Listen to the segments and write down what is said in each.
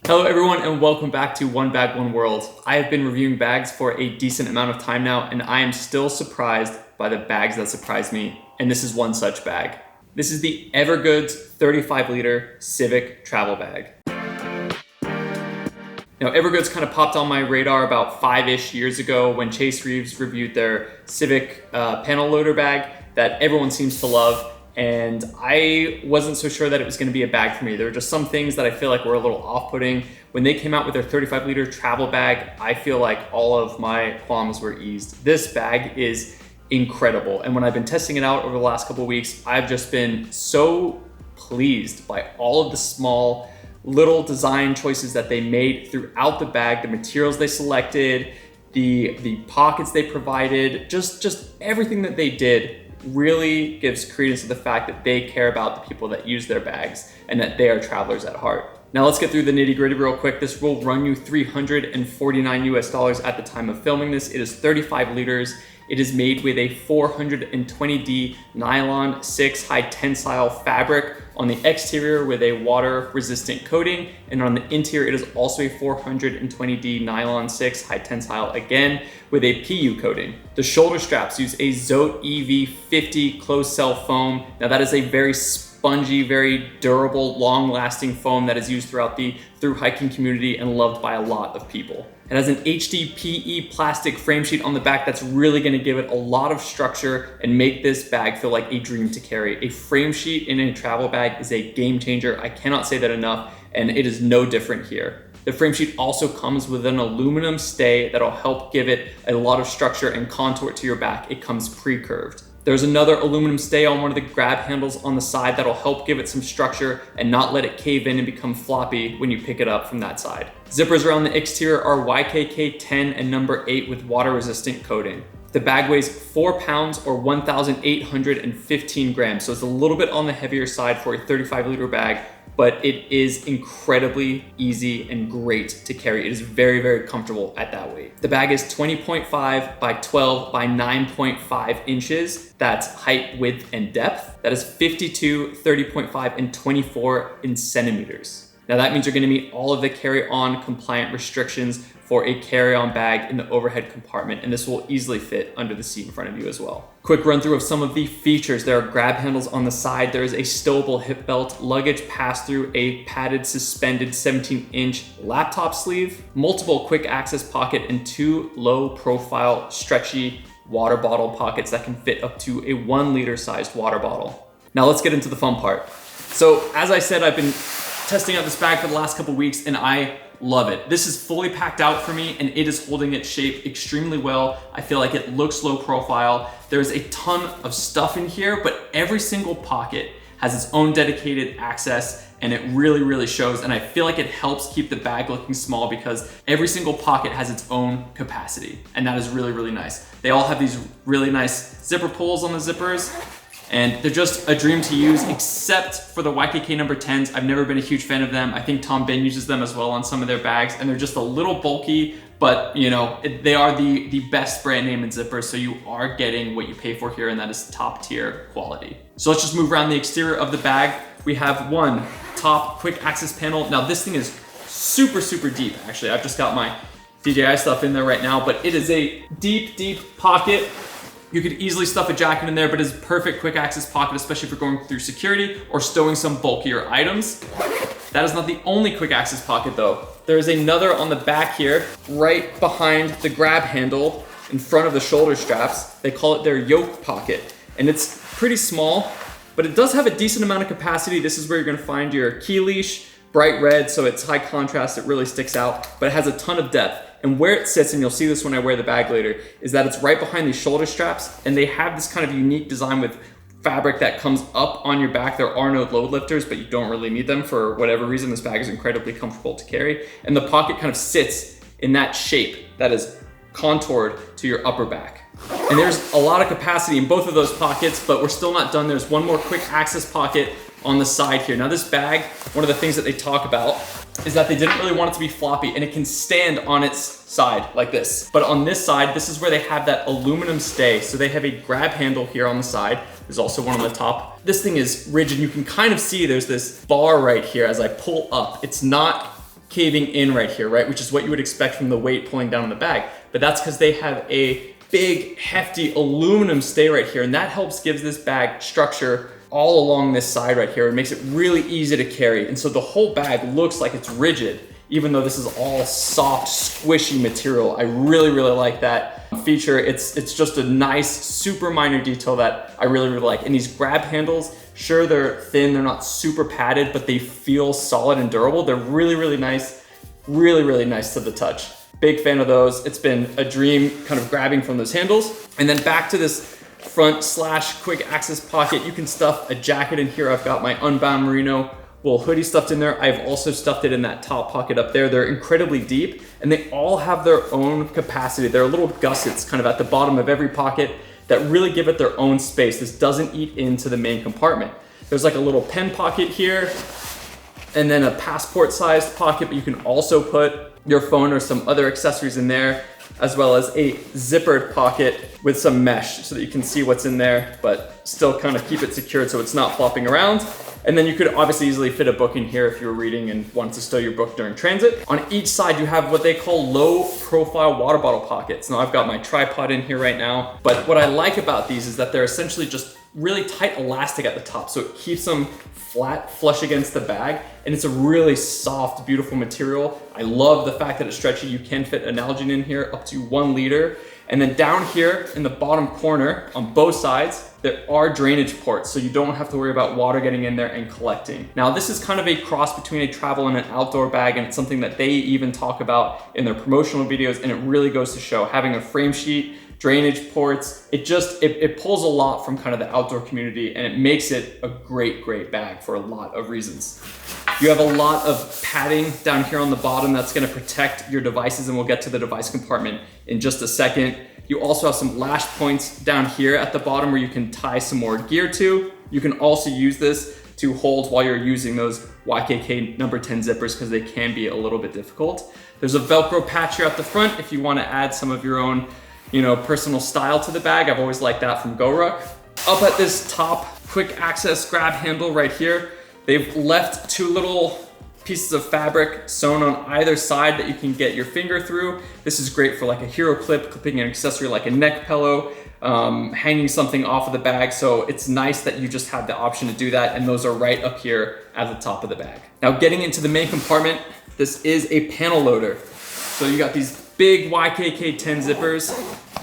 Hello everyone and welcome back to One Bag, One World. I have been reviewing bags for a decent amount of time now and I am still surprised by the bags that surprised me, and this is one such bag. This is the Evergoods 35 liter Civic travel bag. Now Evergoods kind of popped on my radar about 5-ish years ago when Chase Reeves reviewed their Civic panel loader bag that everyone seems to love. And I wasn't so sure that it was going to be a bag for me. There were just some things that I feel like were a little off-putting. When they came out with their 35 liter travel bag, I feel like all of my qualms were eased. This bag is incredible. And when I've been testing it out over the last couple of weeks, I've just been so pleased by all of the small little design choices that they made throughout the bag, the materials they selected, the pockets they provided, just everything that they did really gives credence to the fact that they care about the people that use their bags and that they are travelers at heart. Now let's get through the nitty gritty real quick. This will run you $349 US at the time of filming this. It is 35 liters. It is made with a 420D nylon 6 high tensile fabric on the exterior with a water resistant coating, and on the interior it is also a 420D nylon 6 high tensile again with a PU coating. The shoulder straps use a Zote EV50 closed cell foam. Now that is a very spongy, very durable, long-lasting foam that is used throughout the thru hiking community and loved by a lot of people. It has an HDPE plastic frame sheet on the back that's really going to give it a lot of structure and make this bag feel like a dream to carry. A frame sheet in a travel bag is a game changer. I cannot say that enough, and it is no different here. The frame sheet also comes with an aluminum stay that'll help give it a lot of structure and contour to your back. It comes pre-curved. There's another aluminum stay on one of the grab handles on the side that'll help give it some structure and not let it cave in and become floppy when you pick it up from that side. Zippers around the exterior are YKK 10 and number 8 with water resistant coating. The bag weighs 4 pounds or 1,815 grams, so it's a little bit on the heavier side for a 35 liter bag, but it is incredibly easy and great to carry. It is very, very comfortable at that weight. The bag is 20.5 by 12 by 9.5 inches. That's height, width, and depth. That is 52, 30.5, and 24 in centimeters. Now that means you're gonna meet all of the carry-on compliant restrictions for a carry-on bag in the overhead compartment, and this will easily fit under the seat in front of you as well. Quick run through of some of the features. There are grab handles on the side. There is a stowable hip belt, luggage pass-through, a padded suspended 17-inch laptop sleeve, multiple quick access pocket, and 2 low-profile stretchy water bottle pockets that can fit up to a 1 liter sized water bottle. Now let's get into the fun part. So as I said, I've been testing out this bag for the last couple weeks and I love it. This is fully packed out for me and it is holding its shape extremely well. I feel like it looks low profile. There's a ton of stuff in here, but every single pocket has its own dedicated access and it really shows, and I feel like it helps keep the bag looking small because every single pocket has its own capacity, and that is really nice. They all have these really nice zipper pulls on the zippers, and they're just a dream to use, except for the YKK number 10s. I've never been a huge fan of them. I think Tom Ben uses them as well on some of their bags, and they're just a little bulky, but you know, they are the best brand name in zippers, so you are getting what you pay for here, and that is top tier quality. So let's just move around the exterior of the bag. We have one top quick access panel. Now this thing is super deep, actually. I've just got my DJI stuff in there right now, but it is a deep pocket. You could easily stuff a jacket in there, but it's a perfect quick access pocket, especially if you're going through security or stowing some bulkier items. That is not the only quick access pocket though. There is another on the back here, right behind the grab handle in front of the shoulder straps. They call it their yoke pocket. And it's pretty small, but it does have a decent amount of capacity. This is where you're gonna find your key leash, bright red, so it's high contrast, it really sticks out, but it has a ton of depth. And where it sits, and you'll see this when I wear the bag later, is that it's right behind these shoulder straps, and they have this kind of unique design with fabric that comes up on your back. There are no load lifters, but you don't really need them for whatever reason. This bag is incredibly comfortable to carry, and the pocket kind of sits in that shape that is contoured to your upper back. And there's a lot of capacity in both of those pockets, but we're still not done. There's one more quick access pocket on the side here. Now this bag, one of the things that they talk about is that they didn't really want it to be floppy, and it can stand on its side like this. But on this side, this is where they have that aluminum stay. So they have a grab handle here on the side. There's also one on the top. This thing is rigid. You can kind of see there's this bar right here as I pull up. It's not caving in right here, right? Which is what you would expect from the weight pulling down on the bag. But that's because they have a big, hefty aluminum stay right here, and that helps give this bag structure all along this side right here. It makes it really easy to carry. And so the whole bag looks like it's rigid, even though this is all soft, squishy material. I really, really like that feature. It's just a nice, super minor detail that I really, really like. And these grab handles, sure, they're thin, they're not super padded, but they feel solid and durable. They're really, really nice, really, really nice to the touch. Big fan of those. It's been a dream kind of grabbing from those handles. And then back to this front / quick access pocket. You can stuff a jacket in here. I've got my Unbound Merino wool hoodie stuffed in there. I've also stuffed it in that top pocket up there. They're incredibly deep and they all have their own capacity. They're little gussets kind of at the bottom of every pocket that really give it their own space. This doesn't eat into the main compartment. There's like a little pen pocket here and then a passport sized pocket, but you can also put your phone or some other accessories in there, as well as a zippered pocket with some mesh so that you can see what's in there, but still kind of keep it secured so it's not flopping around. And then you could obviously easily fit a book in here if you were reading and wanted to stow your book during transit. On each side, you have what they call low profile water bottle pockets. Now I've got my tripod in here right now, but what I like about these is that they're essentially just really tight elastic at the top. So it keeps them flat, flush against the bag, and it's a really soft, beautiful material. I love the fact that it's stretchy. You can fit an Nalgene in here up to 1 liter. And then down here in the bottom corner on both sides, there are drainage ports, so you don't have to worry about water getting in there and collecting. Now, this is kind of a cross between a travel and an outdoor bag, and it's something that they even talk about in their promotional videos, and it really goes to show having a frame sheet, drainage ports, it pulls a lot from kind of the outdoor community, and it makes it a great, great bag for a lot of reasons. You have a lot of padding down here on the bottom that's gonna protect your devices, and we'll get to the device compartment in just a second. You also have some lash points down here at the bottom where you can tie some more gear to. You can also use this to hold while you're using those YKK number 10 zippers because they can be a little bit difficult. There's a Velcro patch here at the front if you want to add some of your own, personal style to the bag. I've always liked that from GoRuck. Up at this top quick access grab handle right here, they've left 2 little pieces of fabric sewn on either side that you can get your finger through. This is great for like a hero clip, clipping an accessory like a neck pillow, hanging something off of the bag. So it's nice that you just have the option to do that, and those are right up here at the top of the bag. Now getting into the main compartment, this is a panel loader. So you got these big YKK 10 zippers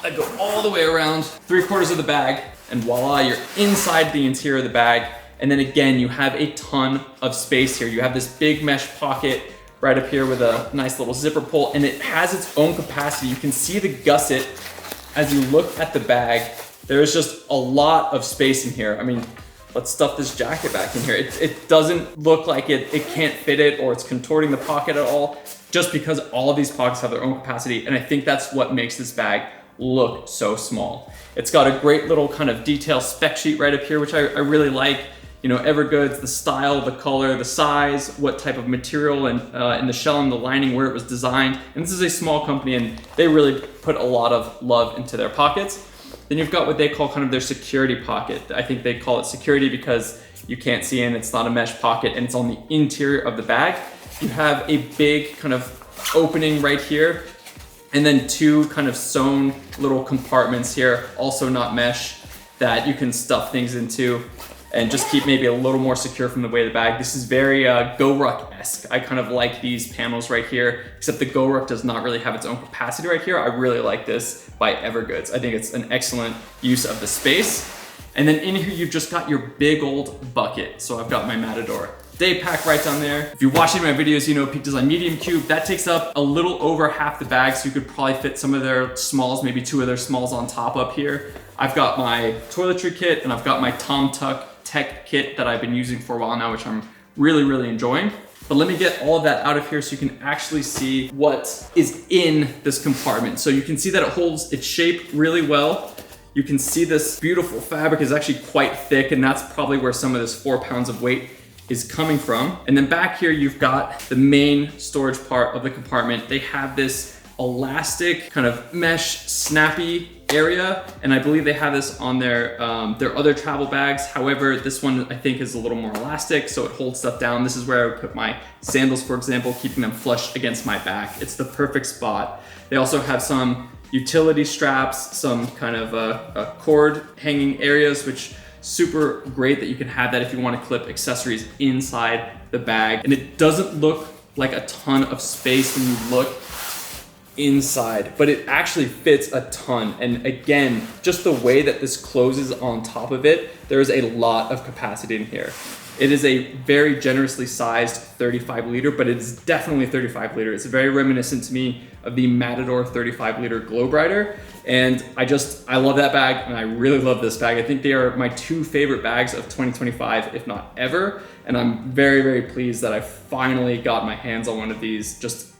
that go all the way around 3/4 of the bag, and voila, you're inside the interior of the bag. And then again, you have a ton of space here. You have this big mesh pocket right up here with a nice little zipper pull, and it has its own capacity. You can see the gusset as you look at the bag. There's just a lot of space in here. I mean, let's stuff this jacket back in here. It doesn't look like it can't fit it or it's contorting the pocket at all, just because all of these pockets have their own capacity. And I think that's what makes this bag look so small. It's got a great little kind of detail spec sheet right up here, which I really like. Evergoods, the style, the color, the size, what type of material, and in the shell and the lining, where it was designed. And this is a small company, and they really put a lot of love into their pockets. Then you've got what they call kind of their security pocket. I think they call it security because you can't see in, it's not a mesh pocket, and it's on the interior of the bag. You have a big kind of opening right here, and then 2 kind of sewn little compartments here, also not mesh, that you can stuff things into and just keep maybe a little more secure from the weight of the bag. This is very GoRuck-esque. I kind of like these panels right here, except the GoRuck does not really have its own capacity right here. I really like this by Evergoods. I think it's an excellent use of the space. And then in here, you've just got your big old bucket. So I've got my Matador daypack right down there. If you're watching my videos, you know Peak Design Medium Cube, that takes up a little over half the bag, so you could probably fit some of their smalls, maybe 2 of their smalls on top up here. I've got my toiletry kit, and I've got my Tom Tuck tech kit that I've been using for a while now, which I'm really, really enjoying. But let me get all of that out of here so you can actually see what is in this compartment. So you can see that it holds its shape really well. You can see this beautiful fabric is actually quite thick, and that's probably where some of this 4 pounds of weight is coming from. And then back here, you've got the main storage part of the compartment. They have this elastic kind of mesh snappy area, and I believe they have this on their other travel bags. However, this one I think is a little more elastic, so it holds stuff down. This is where I would put my sandals, for example, keeping them flush against my back. It's the perfect spot. They also have some utility straps, some kind of cord hanging areas, which super great that you can have that if you want to clip accessories inside the bag. And it doesn't look like a ton of space when you look inside, but it actually fits a ton. And again, just the way that this closes on top of it, there's a lot of capacity in here. It is a very generously sized 35 liter, but it is definitely 35 liter. It's very reminiscent to me of the Matador 35 liter Globerider. And I love that bag, and I really love this bag. I think they are my two favorite bags of 2025, if not ever. And I'm very, very pleased that I finally got my hands on one of these. Just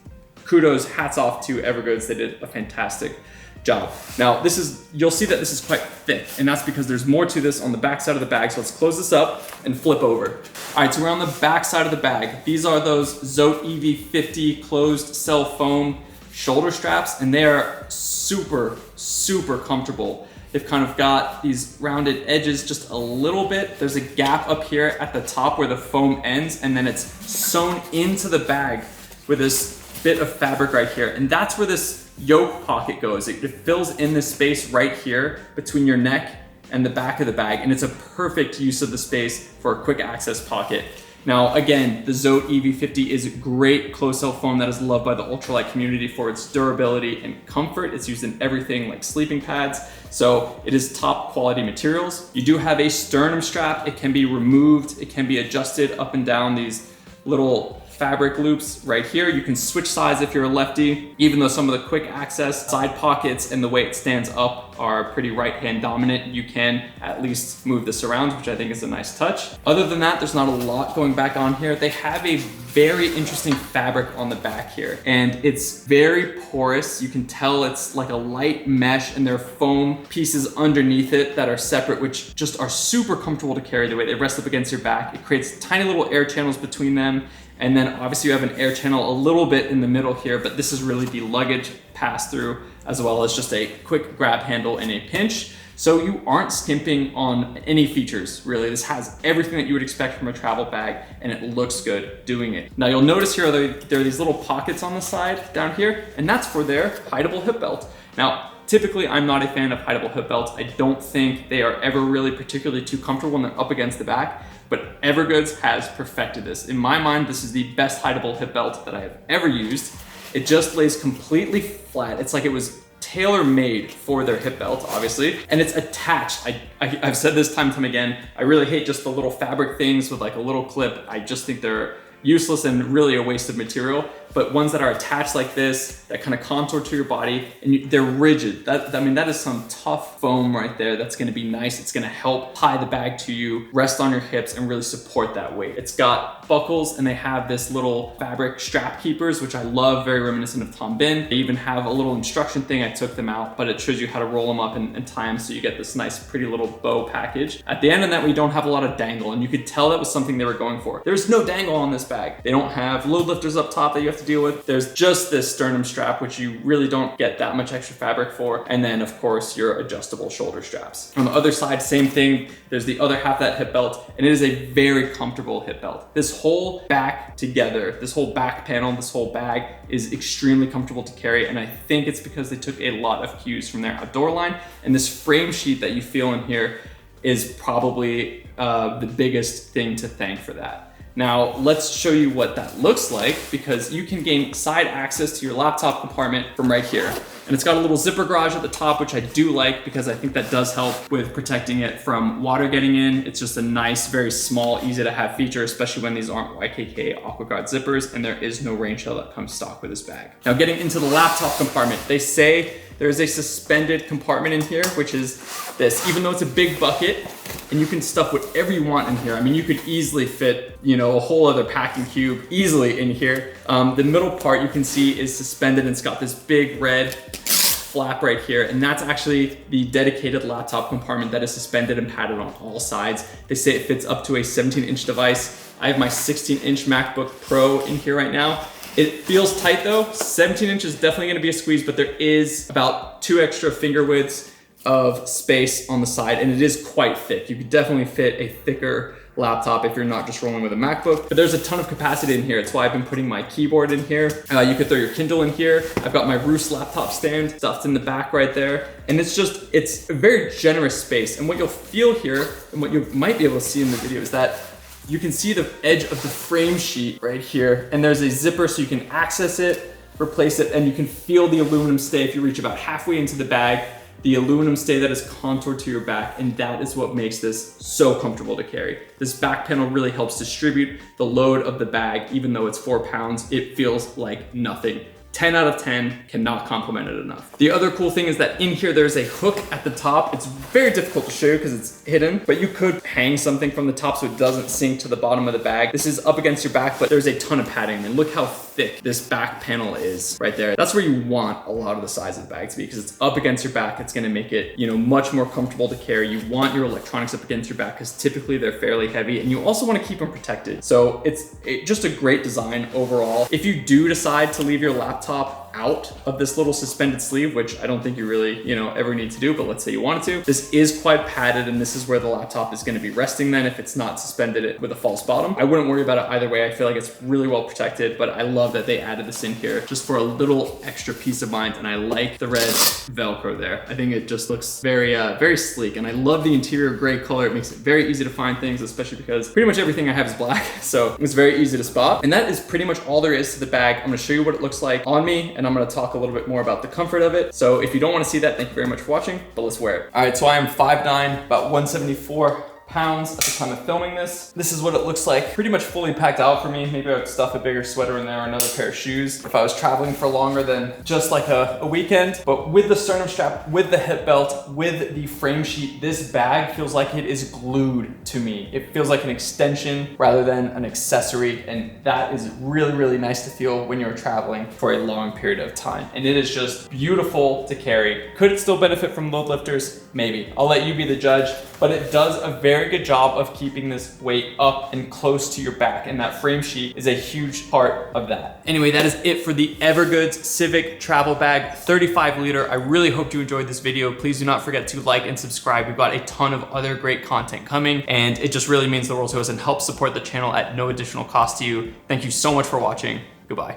kudos, hats off to Evergoods. They did a fantastic job. Now you'll see that this is quite thick, and that's because there's more to this on the back side of the bag. So let's close this up and flip over. All right, so we're on the back side of the bag. These are those Zote EV50 closed cell foam shoulder straps, and they are super, super comfortable. They've kind of got these rounded edges just a little bit. There's a gap up here at the top where the foam ends, and then it's sewn into the bag with this bit of fabric right here. And that's where this yoke pocket goes. It fills in this space right here between your neck and the back of the bag. And it's a perfect use of the space for a quick access pocket. Now, again, the Zote EV50 is a great closed cell foam that is loved by the ultralight community for its durability and comfort. It's used in everything like sleeping pads. So it is top quality materials. You do have a sternum strap. It can be removed. It can be adjusted up and down these little fabric loops right here. You can switch sides if you're a lefty, even though some of the quick access side pockets and the way it stands up are pretty right-hand dominant. You can at least move this around, which I think is a nice touch. Other than that, there's not a lot going back on here. They have a very interesting fabric on the back here, and it's very porous. You can tell it's like a light mesh, and there are foam pieces underneath it that are separate, which just are super comfortable to carry the way they rest up against your back. It creates tiny little air channels between them. And then obviously you have an air channel a little bit in the middle here, but this is really the luggage pass through, as well as just a quick grab handle in a pinch. So you aren't skimping on any features, really. This has everything that you would expect from a travel bag, and it looks good doing it. Now you'll notice here there are these little pockets on the side down here, and that's for their hideable hip belt. Now, typically, I'm not a fan of hideable hip belts. I don't think they are ever really particularly too comfortable when they're up against the back, but Evergoods has perfected this. In my mind, this is the best hideable hip belt that I have ever used. It just lays completely flat. It's like it was tailor-made for their hip belt, obviously, and it's attached. I've said this time and time again, I really hate just the little fabric things with like a little clip. I just think they're useless and really a waste of material. But ones that are attached like this, that kind of contour to your body, and they're rigid. That is some tough foam right there. That's gonna be nice. It's gonna help tie the bag to you, rest on your hips, and really support that weight. It's got buckles, and they have this little fabric strap keepers, which I love, very reminiscent of Tom Bin. They even have a little instruction thing. I took them out, but it shows you how to roll them up and tie them so you get this nice, pretty little bow package. At the end of that, we don't have a lot of dangle, and you could tell that was something they were going for. There's no dangle on this bag. They don't have load lifters up top that you have to deal with. There's just this sternum strap, which you really don't get that much extra fabric for. And then of course your adjustable shoulder straps. On the other side, same thing. There's the other half of that hip belt, and it is a very comfortable hip belt. This whole back together, this whole back panel, this whole bag is extremely comfortable to carry. And I think it's because they took a lot of cues from their outdoor line. And this frame sheet that you feel in here is probably the biggest thing to thank for that. Now, let's show you what that looks like, because you can gain side access to your laptop compartment from right here. And it's got a little zipper garage at the top, which I do like because I think that does help with protecting it from water getting in. It's just a nice, very small, easy to have feature, especially when these aren't YKK AquaGuard zippers, and there is no rain shell that comes stock with this bag. Now, getting into the laptop compartment, they say there's a suspended compartment in here, which is this. Even though it's a big bucket, and you can stuff whatever you want in here. I mean, you could easily fit, a whole other packing cube easily in here. The middle part you can see is suspended, and it's got this big red flap right here, and that's actually the dedicated laptop compartment that is suspended and padded on all sides. They say it fits up to a 17-inch device. I have my 16-inch MacBook Pro in here right now, It feels tight though. 17 inches is definitely gonna be a squeeze, but there is about 2 extra finger widths of space on the side, and it is quite thick. You could definitely fit a thicker laptop if you're not just rolling with a MacBook, but there's a ton of capacity in here. It's why I've been putting my keyboard in here. You could throw your Kindle in here. I've got my Roos laptop stand stuffed in the back right there. And it's a very generous space. And what you'll feel here, and what you might be able to see in the video, is that you can see the edge of the frame sheet right here. And there's a zipper so you can access it, replace it, and you can feel the aluminum stay if you reach about halfway into the bag. The aluminum stay that is contoured to your back, and that is what makes this so comfortable to carry. This back panel really helps distribute the load of the bag. Even though it's 4 pounds, it feels like nothing. 10 out of 10, cannot compliment it enough. The other cool thing is that in here there's a hook at the top. It's very difficult to show you because it's hidden, but you could hang something from the top so it doesn't sink to the bottom of the bag. This is up against your back, but there's a ton of padding, and look how thick this back panel is right there. That's where you want a lot of the size of the bag to be, because it's up against your back. It's gonna make it, much more comfortable to carry. You want your electronics up against your back because typically they're fairly heavy, and you also want to keep them protected. So it's just a great design overall. If you do decide to leave your laptop out of this little suspended sleeve, which I don't think you really, ever need to do, but let's say you wanted to, this is quite padded, and this is where the laptop is gonna be resting then if it's not suspended with a false bottom. I wouldn't worry about it either way. I feel like it's really well protected, but I love that they added this in here just for a little extra peace of mind, and I like the red Velcro there. I think it just looks very, very sleek, and I love the interior gray color. It makes it very easy to find things, especially because pretty much everything I have is black, so it's very easy to spot. And that is pretty much all there is to the bag. I'm gonna show you what it looks like on me, and I'm gonna talk a little bit more about the comfort of it. So if you don't want to see that, thank you very much for watching, but let's wear it. All right, so I am 5'9", about 174 pounds at the time of filming this. This is what it looks like, pretty much fully packed out for me. Maybe I would stuff a bigger sweater in there or another pair of shoes if I was traveling for longer than just like a weekend. But with the sternum strap, with the hip belt, with the frame sheet, this bag feels like it is glued to me. It feels like an extension rather than an accessory, and that is really, really nice to feel when you're traveling for a long period of time. And it is just beautiful to carry. Could it still benefit from load lifters? Maybe. I'll let you be the judge, but it does a very good job of keeping this weight up and close to your back, and that frame sheet is a huge part of that. Anyway, that is it for the Evergoods Civic travel bag, 35 liter. I really hope you enjoyed this video. Please do not forget to like and subscribe. We've got a ton of other great content coming, and it just really means the world to us and helps support the channel at no additional cost to you. Thank you so much for watching. Goodbye.